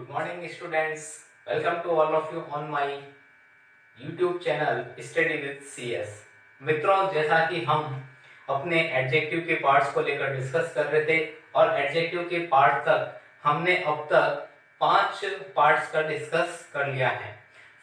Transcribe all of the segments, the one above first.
Good morning students. Welcome to all of you on my YouTube channel Study with CS. मित्रों, जैसा कि हम अपने एडजेक्टिव के पार्ट्स को लेकर डिस्कस कर रहे थे और एडजेक्टिव के पार्ट तक हमने अब तक 5 पार्ट्स का डिस्कस कर लिया है।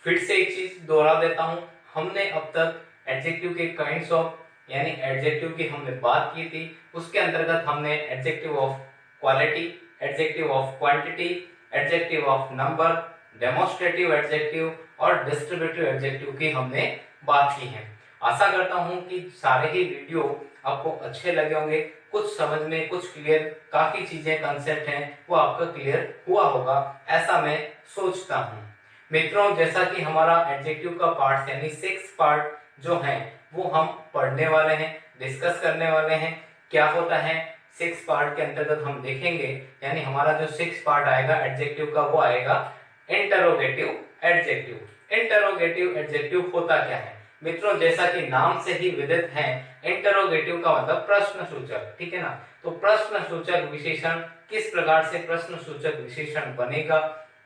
फिर से एक चीज दोहरा देता हूँ, हमने अब तक एडजेक्टिव के काइंड्स ऑफ यानी एडजेक्टिव की हमने बात की थी। उसके अंतर्गत हमने adjective of quality, adjective of quantity, adjective of number, demonstrative adjective और डिस्ट्रीब्यूटिव एडजेक्टिव की हमने बात की है। आशा करता हूं कि सारे ही वीडियो आपको अच्छे लगे होंगे, कुछ समझ में कुछ क्लियर, काफी चीजें कंसेप्ट हैं वो आपका क्लियर हुआ होगा, ऐसा मैं सोचता हूं। मित्रों, जैसा कि हमारा एडजेक्टिव का पार्ट यानी 6 पार्ट जो है वो हम पढ़ने वाले हैं, डिस्कस करने वाले हैं। क्या होता है 6 पार्ट के अंतर्गत हम देखेंगे, यानी हमारा जो 6 पार्ट आएगा एडजेक्टिव का वो आएगा इंटरोगेटिव एडजेक्टिव। इंटरोगेटिव एडजेक्टिव होता क्या है मित्रों, जैसा कि नाम से ही विदित है, इंटरोगेटिव का मतलब प्रश्न सूचक, ठीक है ना। तो प्रश्न सूचक विशेषण किस प्रकार से प्रश्न सूचक विशेषण बनेगा,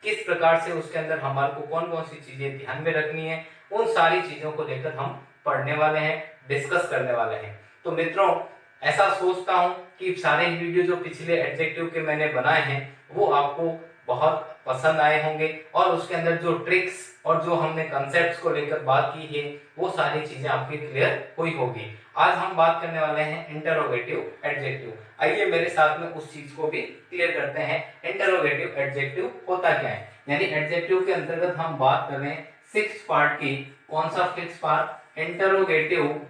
किस प्रकार से उसके अंदर हमारे को कौन कौन सी चीजें ध्यान में रखनी है, उन सारी चीजों को लेकर हम पढ़ने वाले हैं, डिस्कस करने वाले हैं। तो मित्रों, ऐसा सोचता हूं कि सारे वीडियो जो पिछले एडजेक्टिव के मैंने बनाए हैं वो आपको बहुत पसंद आए होंगे और उसके अंदर जो ट्रिक्स और जो हमने कॉन्सेप्ट्स को लेकर बात की है वो सारी चीजें आपकी क्लियर हुई होगी। आज हम बात करने वाले हैं इंटरोगेटिव एडजेक्टिव। आइए मेरे साथ में उस चीज को भी क्लियर करते हैं। इंटरोगेटिव एडजेक्टिव होता क्या है, यानी एडजेक्टिव के अंतर्गत हम बात कर रहे हैं 6 पार्ट की। कौन सा 6 part? Interrogative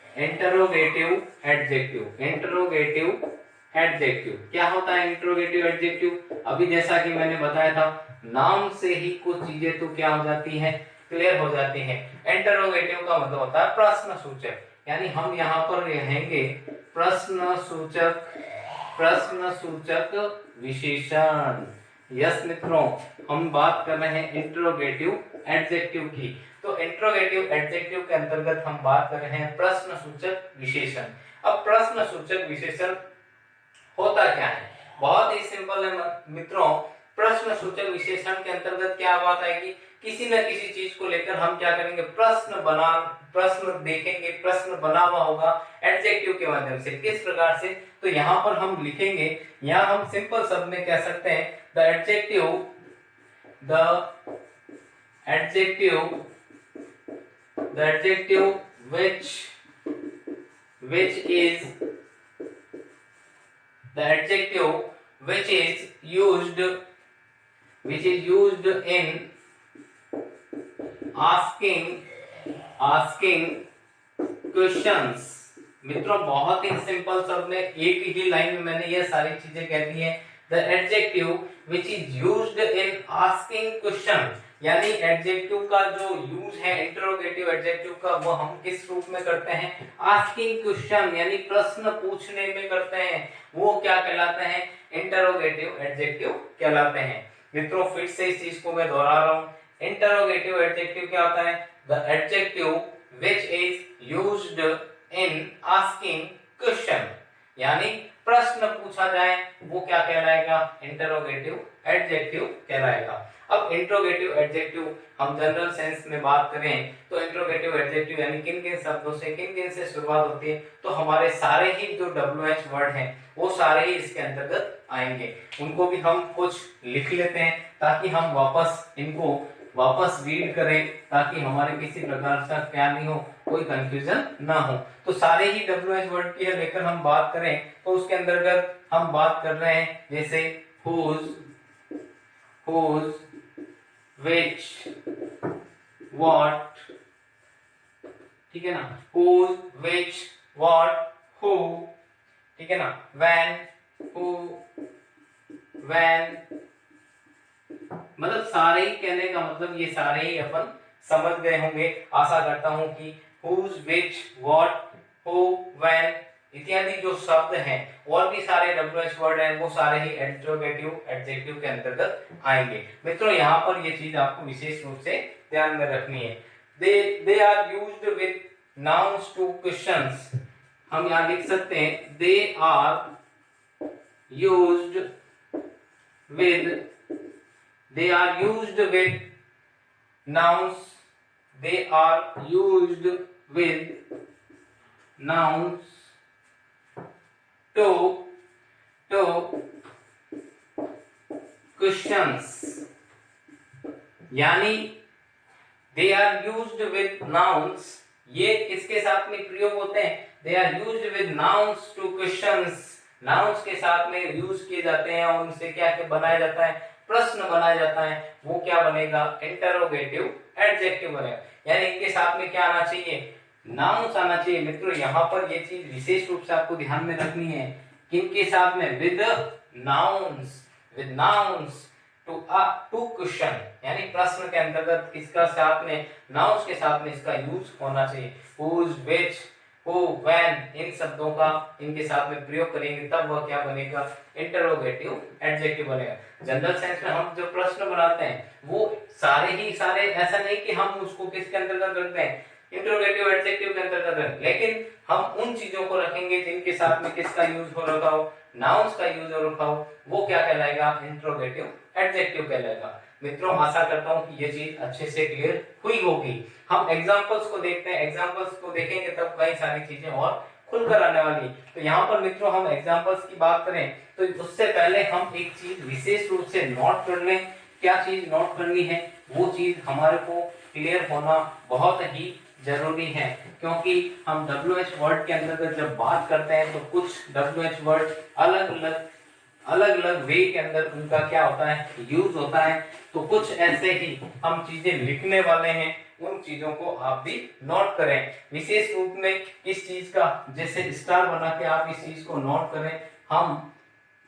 adjective. Interrogative adjective क्या होता है? इंटरोगेटिव एडजेक्टिव अभी जैसा कि मैंने बताया था, नाम से ही कुछ चीजें तो क्या हो जाती है, क्लियर हो जाती है। इंटरोगेटिव का मतलब होता है प्रश्न सूचक, यानी हम यहाँ पर रहेंगे प्रश्न सूचक विशेषण। यस मित्रों, हम बात कर रहे हैं इंटरोगेटिव एडजेक्टिव की। तो इंटरोगेटिव एडजेक्टिव के अंतर्गत हम बात कर रहे हैं प्रश्न सूचक विशेषण। अब प्रश्न सूचक विशेषण होता क्या है? बहुत ही सिंपल है मित्रों। प्रश्न सूचक विशेषण के अंतर्गत क्या बात आएगी, किसी न किसी चीज को लेकर हम क्या करेंगे, प्रश्न देखेंगे, प्रश्न बना हुआ होगा एडजेक्टिव के माध्यम से। किस प्रकार से? तो यहाँ पर हम लिखेंगे, यहाँ हम सिंपल शब्द में कह सकते हैं the adjective which is the adjective which is used in asking questions। मित्रों, बहुत ही सिंपल शब्द में एक ही लाइन में मैंने ये सारी चीजें कह दी है। The adjective which is used in asking question, यानी एडजेक्टिव का जो यूज है इंटरोगेटिव एडजेक्टिव का वो हम किस रूप में करते हैं, आस्किंग क्वेश्चन यानी प्रश्न पूछने में करते हैं, वो क्या कहलाते हैं, इंटरोगेटिव एडजेक्टिव कहलाते हैं। मित्रों, फिर से इस चीज को मैं दोहरा रहा हूं, इंटरोगेटिव एडजेक्टिव क्या होता है? The adjective which is used in asking question, यानी प्रश्न पूछा जाए वो क्या कहलाएगा, इंटरोगेटिव एडजेक्टिव कहलाएगा। अब इंटरोगेटिव एडजेक्टिव हम जनरल सेंस में बात करें तो इंटरोगेटिव एडजेक्टिव यानी किन किन शब्दों से, किन किन से शुरुआत होती है, तो हमारे सारे ही जो WH वर्ड हैं वो सारे ही इसके अंतर्गत आएंगे। उनको भी हम कुछ लिख लेते हैं ताकि हम वापस रीड करें, ताकि हमारे किसी प्रकार का क्या नहीं हो, कोई कंफ्यूजन ना हो। तो सारे ही WH वर्ड की लेकर हम बात करें तो उसके अंतर्गत हम बात कर रहे हैं जैसे whose, which, what, ठीक है ना, whose, which, what, who, ठीक है ना, when, who, when, मतलब सारे ही कहने का मतलब ये सारे ही अपन समझ गए होंगे। आशा करता हूं कि whose, which, what, who, when इत्यादि जो शब्द हैं और भी सारे WH वर्ड हैं वो सारे ही इंटरोगेटिव एडजेक्टिव के अंतर्गत आएंगे। मित्रों, यहाँ पर ये चीज आपको विशेष रूप से ध्यान में रखनी है। they are used with nouns to questions। हम यहाँ लिख सकते हैं they are used with they are used with nouns, they are used with nouns to questions, यानी they are used with nouns, ये किसके साथ में प्रयोग होते हैं, they are used with nouns to questions, nouns के साथ में यूज किए जाते हैं और उनसे क्या क्या बनाया जाता है, प्रश्न बनाया जाता है, वो क्या बनेगा, इंटरोगेटिव एडजेक्टिव बनेगा, यानी इनके साथ में क्या आना चाहिए, नाउन्स आना चाहिए। मित्रों यहाँ पर ये चीज विशेष रूप से आपको ध्यान में रखनी है, किनके साथ में, विद नाउन्स टू क्वेश्चन, यानी प्रश्न के अंतर्गत किसका साथ में, नाउन्स के साथ में इसका यूज होना चाहिए, हुज, व्हिच, हु, व्हेन, इन शब्दों का इनके साथ में प्रयोग करेंगे तब वह क्या बनेगा, इंटरोगेटिव एडजेक्टिव बनेगा। जनरल सेंस में हम जो प्रश्न बनाते हैं वो सारे ऐसा नहीं कि हम उसको किसके अंतर्गत रखते हैं, इंटरोगेटिव एडजेक्टिव के अंतर्गत रखें, लेकिन हम उन चीजों को रखेंगे जिनके साथ में किसका यूज हो रखा हो, नाउन्स का यूज हो रखा हो, वो क्या कहलाएगा, इंटरोगेटिव एडजेक्टिव कहलाएगा। मित्रों आशा करता हूं कि ये चीज अच्छे से क्लियर हुई होगी। हम एग्जांपल्स को देखते हैं, एग्जांपल्स को देखेंगे तब कई सारी चीजें और खुलकर आने वाली। तो यहाँ पर मित्रों हम एग्जांपल्स की बात करें तो उससे पहले हम एक चीज विशेष रूप से नोट कर लें, क्या चीज नोट करनी है, वो चीज हमारे को क्लियर होना बहुत ही जरूरी है, क्योंकि हम WH वर्ड के अंदर जब बात करते हैं तो कुछ WH वर्ड अलग अलग वे के अंदर उनका क्या होता है, यूज होता है। तो कुछ ऐसे ही हम चीजें लिखने वाले हैं, उन चीजों को आप भी नोट करें विशेष रूप में। इस चीज का जैसे स्टार बना के आप इस चीज को नोट करें। हम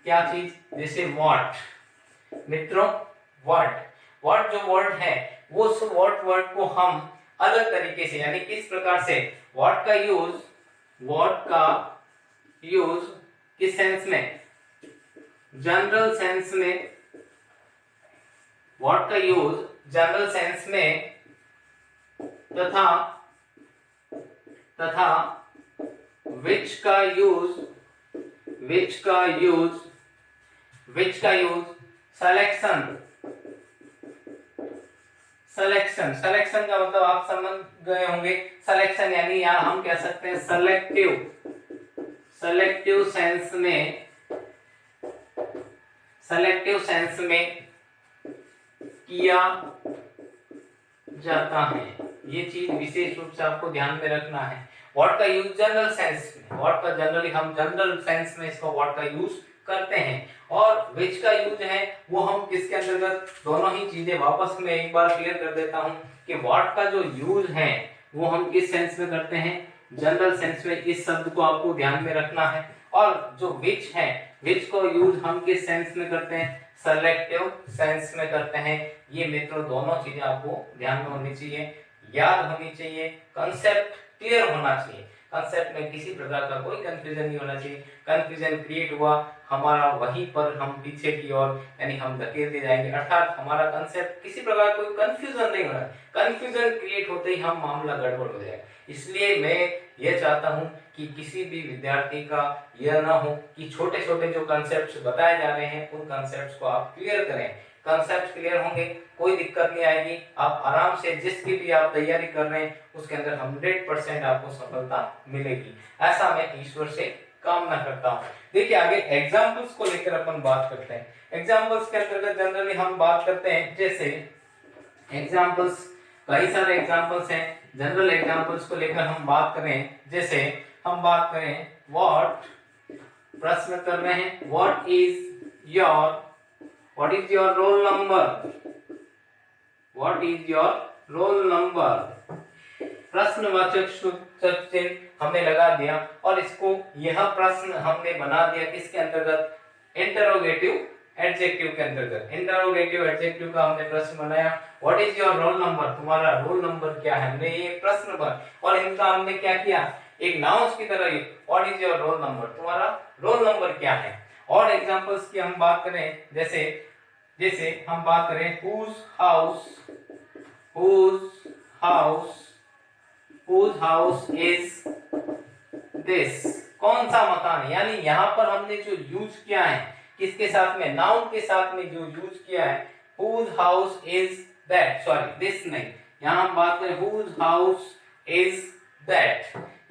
क्या चीज, जैसे व्हाट, मित्रों व्हाट जो वर्ड है वो उस वर्ड को हम अलग तरीके से, यानी किस प्रकार से, व्हाट का यूज किस सेंस में, जनरल सेंस में, व्हाट का यूज जनरल सेंस में तथा which का यूज सिलेक्शन का मतलब आप समझ गए होंगे। सिलेक्शन यानी यहाँ हम कह सकते हैं सेलेक्टिव सेंस में किया जाता है। ये चीज विशेष रूप से आपको ध्यान में रखना है। व्हाट का यूज जनरल सेंस में, व्हाट का जनरली हम जनरल सेंस में इसको व्हाट का यूज करते हैं, और विच का यूज है वो हम किसके अंतर्गत, दोनों ही चीजें वापस में एक बार क्लियर कर देता हूं कि व्हाट का जो यूज है वो हम किस सेंस में करते हैं, जनरल सेंस में। इस शब्द को आपको ध्यान में रखना है। और जो विच है, विच को यूज हम किस सेंस में करते हैं, सेलेक्टिव सेंस में करते हैं। ये मित्रों दोनों चीजें आपको ध्यान में होनी चाहिए, याद होनी चाहिए, कंसेप्ट क्लियर होना चाहिए। कंसेप्ट में किसी प्रकार का कोई कंफ्यूजन नहीं होना चाहिए। कंफ्यूजन क्रिएट हुआ हमारा, वहीं पर हम पीछे की ओर यानी हम धकेल दिए जाएंगे, अर्थात हमारा कंसेप्ट किसी प्रकार कोई कंफ्यूजन नहीं होना। कंफ्यूजन क्रिएट होते ही हम मामला गड़बड़ हो जाएगा। इसलिए मैं ये चाहता हूं कि किसी भी विद्यार्थी का यह ना हो कि छोटे छोटे जो कंसेप्ट बताए जा रहे हैं उन कंसेप्ट को आप क्लियर करें। कंसेप्ट क्लियर होंगे, कोई दिक्कत नहीं आएगी। आप आराम से जिसकी भी आप तैयारी कर रहे हैं उसके अंदर 100% आपको सफलता मिलेगी, ऐसा मैं ईश्वर से कामना करता हूँ। देखिए आगे एग्जाम्पल्स को लेकर अपन बात करते हैं। एग्जाम्पल्स के अंतर्गत जनरली हम बात करते हैं, जैसे एग्जाम्पल्स कई सारे एग्जाम्पल्स हैं। जनरल एग्जाम्पल्स को लेकर हम बात करें, जैसे हम बात करें व्हाट, प्रश्न कर रहे हैं what is your roll number, what is your roll number. प्रश्नवाचक सूचक चिन्ह हमने लगा दिया और इसको यह प्रश्न हमने बना दिया किसके अंतर्गत, इंटरोगेटिव एडजेक्टिव के अंतर्गत। इंटरोगेटिव एडजेक्टिव का हमने प्रश्न बनाया, what is your roll number, तुम्हारा रोल नंबर क्या है, हमने ये प्रश्न पर, और इनका हमने क्या किया, एक नाउंस की तरह, what is your roll number, तुम्हारा रोल नंबर क्या है। और एग्जांपल्स की हम बात करें, जैसे हम बात करें whose house is this, कौन सा मकान, यानी यहाँ पर हमने जो यूज किया है किसके साथ में, नाउन के साथ में जो यूज किया है whose house is that, sorry this नहीं, यहाँ हम बात करें whose house is that,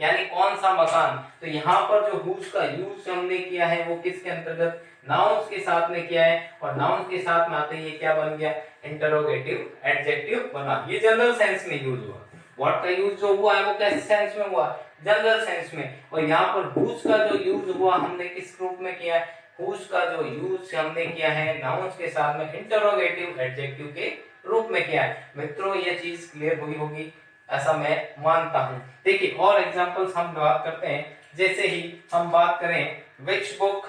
यानी कौन सा मकान। तो यहाँ पर जो whose का यूज हमने किया है वो किसके अंतर्गत, नाउन्स के साथ में किया है, और नाउन्स के साथ में आते ही ये क्या बन गया, इंटरोगेटिव एडजेक्टिव बना। ये जनरल सेंस में यूज हुआ। व्हाट का यूज जो हुआ है वो कैसे सेंस में हुआ, जनरल सेंस में। और यहाँ पर whose का जो यूज हुआ हमने किस रूप में किया है, whose का जो यूज हमने किया है नाउन्स के साथ में इंटरोगेटिव एडजेक्टिव के रूप में किया है। मित्रों ये चीज क्लियर हुई होगी ऐसा मैं मानता हूं। देखिए और एग्जांपल्स हम बात करते हैं, जैसे ही हम बात करें which book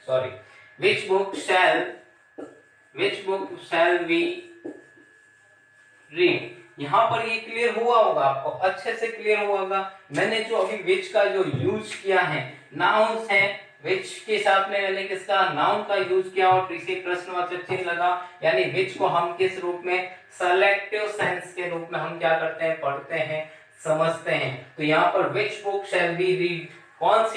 sorry which book shall we read। यहाँ पर ये क्लियर हुआ होगा, आपको अच्छे से क्लियर हुआ होगा। मैंने जो अभी which का जो यूज किया है, नाउन्स है, which के साथ में मैंने किसका, नाउन का यूज किया और इसे प्रश्नवाचक चिन्ह लगा, यानी which को हम किस रूप में, सेलेक्टिव सेंस के रूप में हम क्या करते हैं, पढ़ते हैं, समझते हैं। तो यहाँ पर which book shall we read, कौन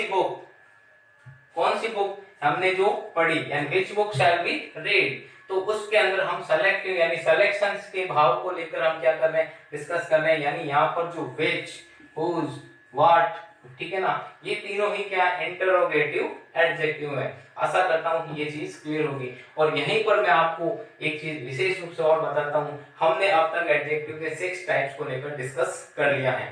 सी बुक हमने जो पढ़ी, यानी which book shall we read, तो उसके अंदर हम सेलेक्टिव यानी सिलेक्शंस के भाव को लेकर हम क्या कर रहे हैं, डिस्कस कर रहे हैं। यानी यहाँ पर जो which, whose, what, ठीक है ना, ये तीनों ही क्या इंटरोगेटिव एडजेक्टिव है। आशा करता हूँ कि ये चीज क्लियर होगी। और यहीं पर मैं आपको एक चीज विशेष रूप से और बताता हूँ, हमने अब तक एडजेक्टिव के 6 टाइप्स को लेकर डिस्कस कर लिया है,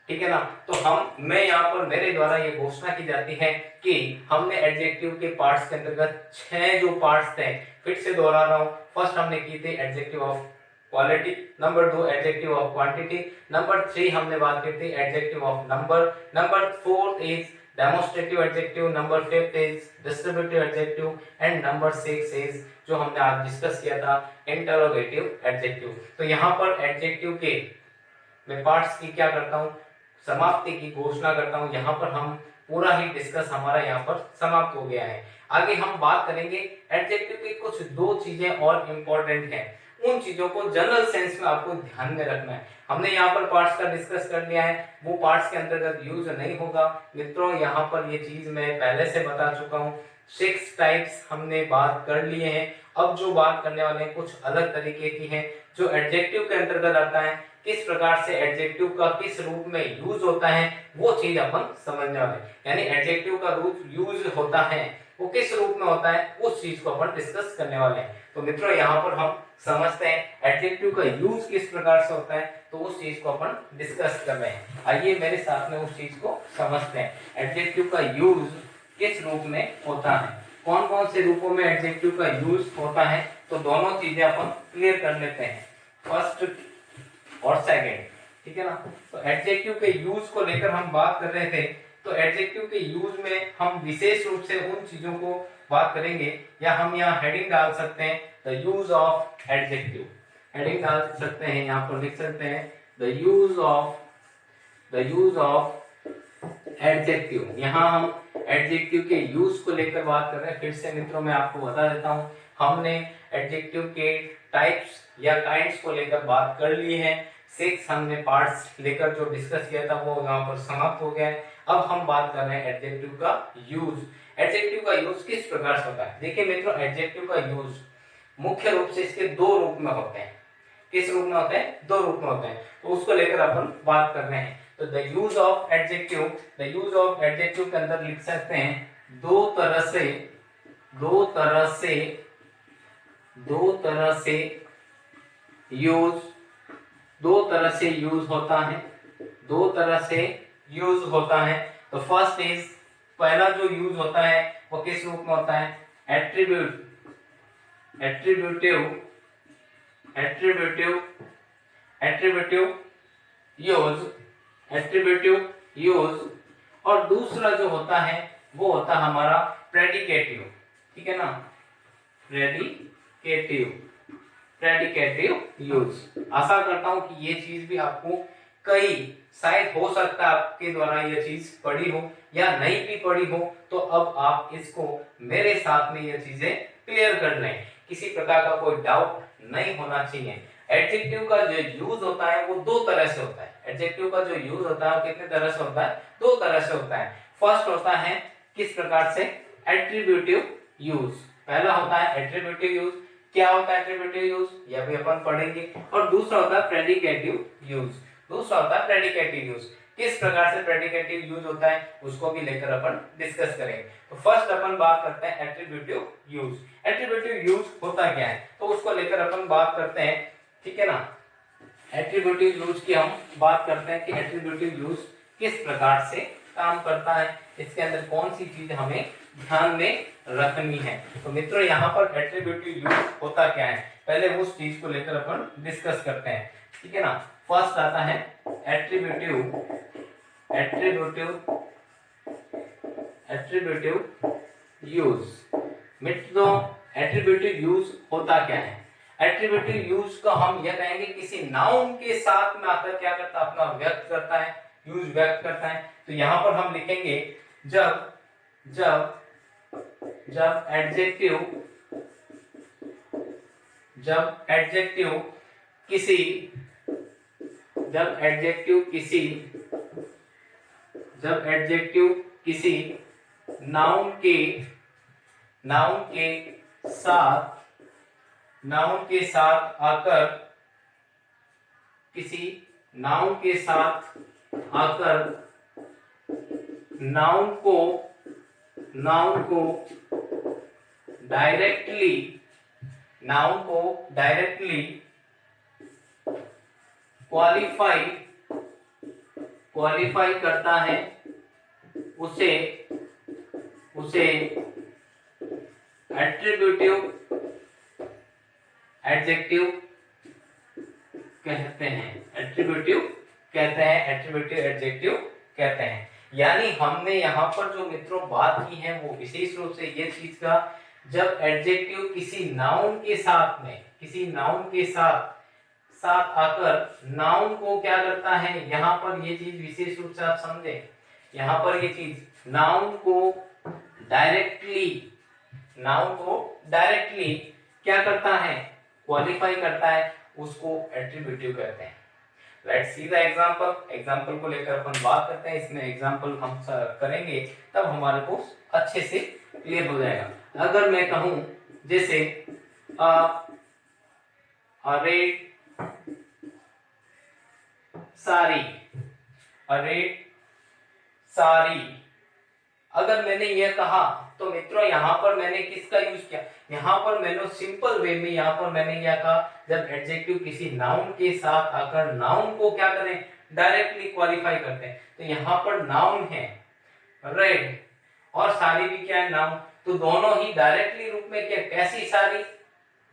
ठीक है ना। तो मैं यहाँ पर मेरे द्वारा ये घोषणा की जाती है कि हमने एडजेक्टिव के पार्ट्स के अंतर्गत 6 जो पार्ट्स थे, फिर से दोहरा रहा हूँ। फर्स्ट हमने की थी adjective of quality, number 2 adjective of quantity, number 3 हमने बात की थी adjective of number, number 4 is demonstrative adjective, number 5 is distributive adjective, and number 6 is जो हमने आज डिस्कस किया था इंटरोगेटिव एडजेक्टिव। तो यहाँ पर एडजेक्टिव के मैं पार्ट्स की क्या करता हूँ, समाप्ति की घोषणा करता हूँ। यहाँ पर हम पूरा ही डिस्कस हमारा यहाँ पर समाप्त हो गया है। आगे हम बात करेंगे एडजेक्टिव की कुछ 2 चीजें और इम्पोर्टेंट हैं, उन चीजों को जनरल सेंस में आपको ध्यान में रखना है। हमने यहाँ पर पार्ट्स का डिस्कस कर लिया है, वो पार्ट्स के अंतर्गत यूज नहीं होगा। मित्रों यहाँ पर ये चीज मैं पहले से बता चुका हूँ, 6 टाइप्स हमने बात कर लिए हैं। अब जो बात करने वाले हैं कुछ अलग तरीके की है, जो एडजेक्टिव के अंतर्गत आता है, किस प्रकार से एडजेक्टिव का किस रूप में यूज होता है वो चीज अपन समझने वाले। यानी एडजेक्टिव का रूप यूज होता है वो किस रूप में होता है उस चीज को अपन डिस्कस करने वाले हैं। तो मित्रों यहाँ पर हम समझते हैं एडजेक्टिव का यूज किस प्रकार से होता है, तो उस चीज को अपन डिस्कस कर रहे हैं। आइए मेरे साथ में उस चीज को समझते हैं, एडजेक्टिव का यूज किस रूप में होता है, कौन कौन से रूपों में एडजेक्टिव का यूज होता है। तो दोनों चीजें अपन क्लियर कर लेते हैं, फर्स्ट और सेकंड, ठीक है ना। तो एडजेक्टिव के यूज को लेकर हम बात कर रहे थे, तो एडजेक्टिव के यूज में हम विशेष रूप से उन चीजों को बात करेंगे, या हम यहाँ हेडिंग डाल सकते हैं the use of adjective, heading डाल सकते हैं, यहाँ पर लिख सकते हैं द यूज ऑफ एडजेक्टिव। यहाँ हम एडजेक्टिव के यूज को लेकर बात कर रहे हैं। फिर से मित्रों मैं आपको बता देता हूँ, हमने एडजेक्टिव के टाइप्स या काइंड्स को लेकर बात कर ली है। 6 हमने पार्ट्स लेकर जो डिस्कस किया था वो यहाँ पर समाप्त हो गया है। अब हम बात कर रहे हैं एडजेक्टिव का यूज। एडजेक्टिव का यूज किस प्रकार से होता है। देखिए मित्रों एडजेक्टिव का यूज मुख्य रूप से इसके 2 रूप में होते हैं। किस रूप में होते हैं, 2 रूप में होते हैं, तो उसको लेकर अपन बात कर रहे हैं। तो द यूज ऑफ एडजेक्टिव के अंदर लिख सकते हैं दो तरह से यूज होता है। तो फर्स्ट इज, पहला जो यूज होता है वो किस रूप में होता है, एट्रीब्यूटिव यूज, और दूसरा जो होता है वो होता है हमारा प्रेडिकेटिव, ठीक है ना, प्रेडिकेटिव यूज। आशा करता हूं कि ये चीज भी आपको शायद हो सकता है आपके द्वारा ये चीज पढ़ी हो या नहीं भी पढ़ी हो, तो अब आप इसको मेरे साथ में ये चीजें क्लियर कर लें, किसी प्रकार का कोई डाउट नहीं होना चाहिए। एडजेक्टिव का जो यूज होता है वो 2 तरह से होता है। एडजेक्टिव का जो यूज होता है वो कितने तरह से होता है, 2 तरह से होता है। फर्स्ट होता है किस प्रकार से एट्रीब्यूटिव यूज। पहला होता है एट्रीब्यूटिव यूज। क्या होता है एट्रीब्यूटिव यूज, यह भी अपन पढ़ेंगे। और दूसरा होता है प्रेडिकेटिव यूज। दूसरा होता है प्रेडिकेटिव यूज। किस प्रकार से प्रेडिकेटिव यूज होता है उसको भी लेकर अपन डिस्कस करेंगे। तो फर्स्ट अपन बात करते हैं एट्रीब्यूटिव यूज। एट्रीब्यूटिव यूज होता क्या है तो उसको लेकर अपन बात करते हैं, ठीक है ना। एट्रीब्यूटिव यूज की हम बात करते हैं कि एट्रीब्यूटिव यूज किस प्रकार से काम करता है, इसके अंदर कौन सी चीज हमें ध्यान में रखनी है। तो मित्रों यहाँ पर एट्रीब्यूटिव यूज होता क्या है, पहले उस चीज को लेकर अपन डिस्कस करते हैं, ठीक है ना। फर्स्ट आता है एट्रीब्यूटिव यूज। मित्रों एट्रीब्यूटिव यूज होता क्या है। एट्रीब्यूटिव यूज को हम यह कहेंगे किसी नाउन के साथ में आकर क्या करता है, अपना व्यक्त करता है, यूज व्यक्त करता है। तो यहां पर हम लिखेंगे जब एडजेक्टिव किसी नाउन के साथ आकर किसी नाउन के साथ आकर नाउन को डायरेक्टली क्वालिफाई करता है, उसे एट्रीब्यूटिव एडजेक्टिव कहते हैं। यानी हमने यहाँ पर जो मित्रों बात की है वो विशेष रूप से ये चीज का, जब एडजेक्टिव किसी नाउन के साथ आकर नाउन को क्या करता है, यहाँ पर ये चीज विशेष रूप से आप समझे, यहाँ पर ये चीज नाउन को डायरेक्टली क्या करता है, क्वालिफाई करता है, उसको एट्रीब्यूटिव कहते हैं। लेट्स सी द एग्जांपल को लेकर अपन बात करते हैं। इसमें एग्जांपल हम करेंगे तब हमारे को अच्छे से क्लियर हो जाएगा। अगर मैं कहूं जैसे रेड सारी, अगर मैंने यह कहा तो मित्रों यहाँ पर मैंने किसका यूज किया, यहाँ पर मैंने सिंपल वे में यहाँ पर मैंने क्या कहा, जब एडजेक्टिव किसी नाउन के साथ आकर नाउन को क्या करें, डायरेक्टली क्वालिफाई करते हैं। तो यहाँ पर नाउन है रेड और सारी भी क्या है, नाउन। तो दोनों ही डायरेक्टली रूप में क्या, कैसी सारी,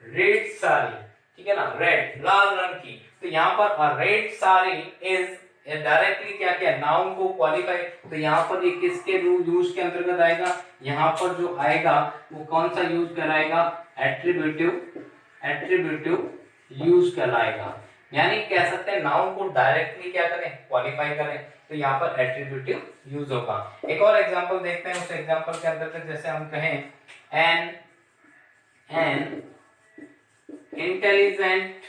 रेड सारी, ठीक है ना, रेड लाल रंग की। तो यहाँ पर रेड सारी इज डायरेक्टली क्या क्या, नाउन को क्वालिफाई। तो यहाँ पर ये किसके यूज के अंतर्गत आएगा, यहाँ पर जो आएगा वो कौन सा यूज कराएगा, एट्रीब्यूटिव यूज कहलाएगा। यानी कह सकते हैं नाउन को डायरेक्टली क्या करें, क्वालिफाई करें। तो यहाँ पर एट्रीब्यूटिव यूज होगा। एक और एग्जांपल देखते हैं। उस एग्जांपल के अंतर्गत जैसे हम कहें एन इंटेलिजेंट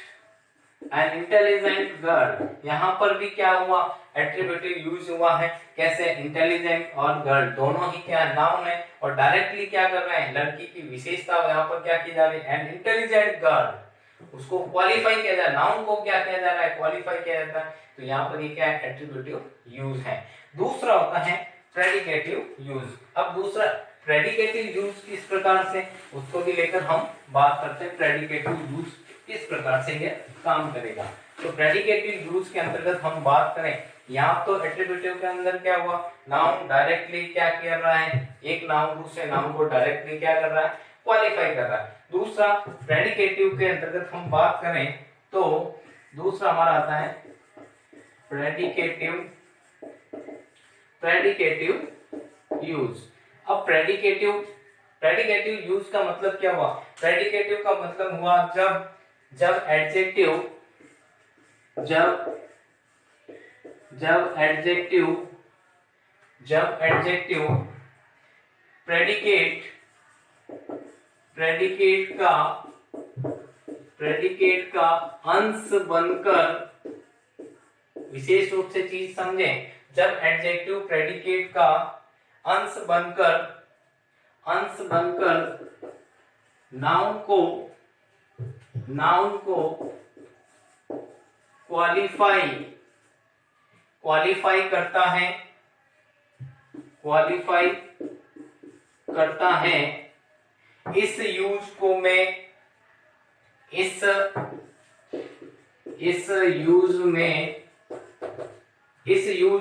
गर्ल, यहाँ पर भी क्या हुआ, एट्रीब्यूटिव यूज हुआ है। कैसे, इंटेलिजेंट और गर्ल दोनों ही क्या नाउन है और डायरेक्टली क्या कर रहे हैं, लड़की की विशेषता यहाँ पर क्या की जा रही है, एन इंटेलिजेंट गर्ल, उसको क्वालिफाई किया जा रहा है, नाउन को क्या किया जा रहा है, क्वालिफाई किया जाता है। तो यहाँ पर ये क्या है, एट्रीब्यूटिव यूज है। दूसरा होता है प्रेडिकेटिव यूज। अब दूसरा प्रेडिकेटिव यूज किस प्रकार से, उसको भी लेकर हम बात करते हैं। प्रेडिकेटिव यूज किस प्रकार से ये काम करेगा। तो प्रेडिकेटिव यूज के अंतर्गत हम बात करें, यहाँ तो एट्रीब्यूटिव के अंदर क्या हुआ, नाउन डायरेक्टली क्या कर रहा है, एक नाउन दूसरे नाउन को डायरेक्टली क्या कर रहा है, क्वालिफाई कर रहा है। दूसरा प्रेडिकेटिव के अंतर्गत हम बात करें तो दूसरा हमारा आता है प्रेडिकेटिव यूज। अब प्रेडिकेटिव यूज का मतलब क्या हुआ, प्रेडिकेटिव का मतलब हुआ जब एडजेक्टिव प्रेडिकेट का अंश बनकर, विशेष रूप से चीज समझें, जब एडजेक्टिव प्रेडिकेट का अंश बनकर नाउन को क्वालिफाई करता है। इस यूज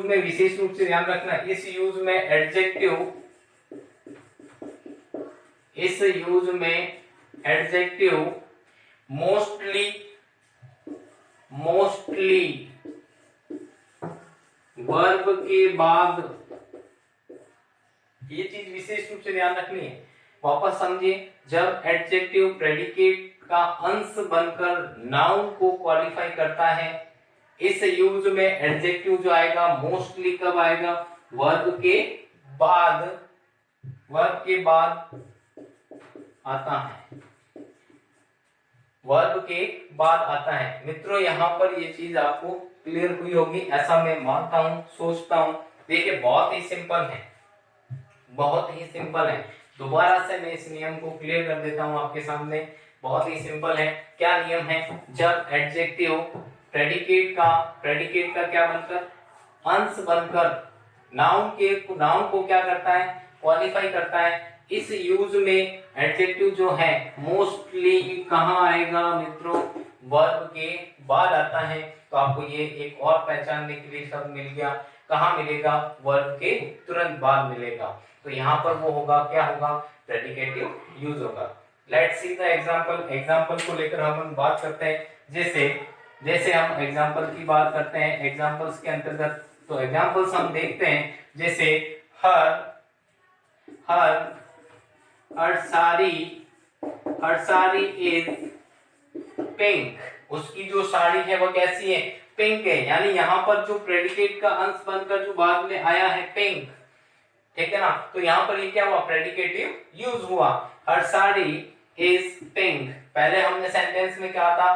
में विशेष रूप से ध्यान रखना, इस यूज में एडजेक्टिव मोस्टली वर्ब के बाद, ये चीज विशेष रूप से ध्यान रखनी है। वापस समझिए, जब एडजेक्टिव प्रेडिकेट का अंश बनकर नाउन को क्वालिफाई करता है, इस यूज में एडजेक्टिव जो आएगा मोस्टली कब आएगा? वर्ब के बाद आता है, वर्ब के बाद आता है। मित्रों, यहाँ पर ये चीज आपको क्लियर हुई होगी, ऐसा मैं मानता हूँ, सोचता हूँ। देखिए, बहुत ही सिंपल है। दोबारा से मैं इस नियम को क्लियर कर देता हूँ आपके सामने। बहुत ही सिंपल है। क्या नियम है? जब एडजेक्टिव प्रेडिकेट का क्या बनकर, अंश बनकर नाउन को क्या करता है? क्वालिफाई करता है। इस यूज में एडजेक्टिव जो है मोस्टली कहाँ आएगा मित्रों? वर्ब के बाद आता है। तो आपको ये एक और पहचानने के लिए शब्द मिल गया। कहाँ मिलेगा? वर्ब के तुरंत बाद मिलेगा। तो यहाँ पर वो होगा, क्या होगा? प्रेडिकेटिव यूज होगा। लेट्स सी द एग्जांपल को लेकर हम बात करते हैं। जैसे हम एग्जांपल की बात करते हैं, एग्जांपल्स के अंतर्गत तो एग्जांपल्स हम देखते हैं, जैसे हर साड़ी इज पिंक। उसकी जो साड़ी है वो कैसी है? पिंक है। यानी यहाँ पर जो प्रेडिकेट का अंश बनकर जो बाद में आया है पिंक, ठीक है ना? तो यहाँ पर ये क्या हुआ? प्रेडिकेटिव यूज हुआ। हर साड़ी इज पिंक। पहले हमने सेंटेंस में क्या था,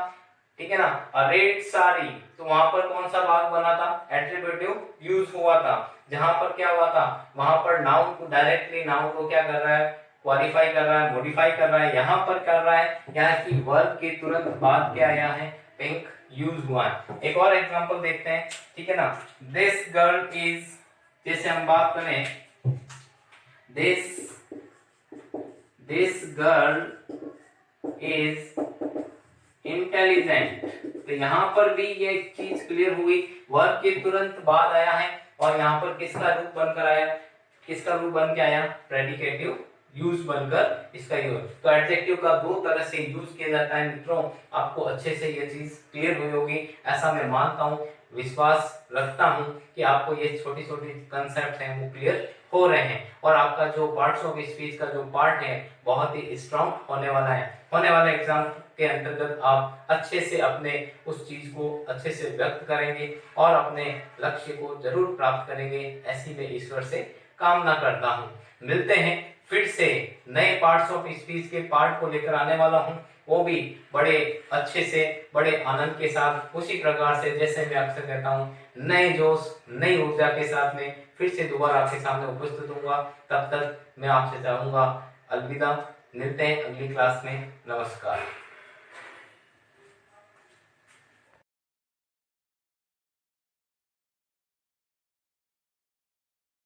ठीक है ना? अ रेड साड़ी, तो वहां पर कौन सा भाग बना था? एट्रिब्यूटिव यूज हुआ था। जहां पर क्या हुआ था? वहां पर नाउन को डायरेक्टली नाउन को क्या कर रहा है? क्वालिफाई कर रहा है, मॉडिफाई कर रहा है। यहाँ पर कर रहा है यहाँ की वर्ब के तुरंत बाद क्या आया है? पिंक यूज हुआ है। एक और एग्जांपल देखते हैं, ठीक है ना? दिस गर्ल इज, जैसे हम बात करें दिस गर्ल इज इंटेलिजेंट, तो यहाँ पर भी ये चीज क्लियर हुई, वर्ब के तुरंत बाद आया है और यहाँ पर किसका रूप बनकर आया? किसका रूप बन के आया? प्रेडिकेटिव यूज बनकर इसका यूज। तो एडजेक्टिव का दो तरह से यूज किया जाता है मित्रों। आपको अच्छे से ये चीज क्लियर हुई होगी, ऐसा मैं मानता हूँ, विश्वास रखता हूँ कि आपको ये छोटी छोटी कंसेप्ट हैं वो क्लियर हो रहे हैं और आपका जो पार्ट्स ऑफ स्पीच का जो पार्ट है बहुत ही स्ट्रांग होने वाला है। होने वाले एग्जाम के अंतर्गत आप अच्छे से अपने उस चीज को अच्छे से व्यक्त करेंगे और अपने लक्ष्य को जरूर प्राप्त करेंगे, ऐसी मैं ईश्वर से कामना करता हूँ। मिलते हैं फिर से नए पार्ट्स ऑफ स्पीच के पार्ट को लेकर आने वाला हूँ, वो भी बड़े अच्छे से, बड़े आनंद के साथ, उसी प्रकार से जैसे मैं अक्सर कहता हूँ, नए जोश, नई ऊर्जा के साथ में फिर से दोबारा आपके सामने उपस्थित होऊंगा। तब तक मैं आपसे चाहूंगा अलविदा। मिलते हैं अगली क्लास में। नमस्कार।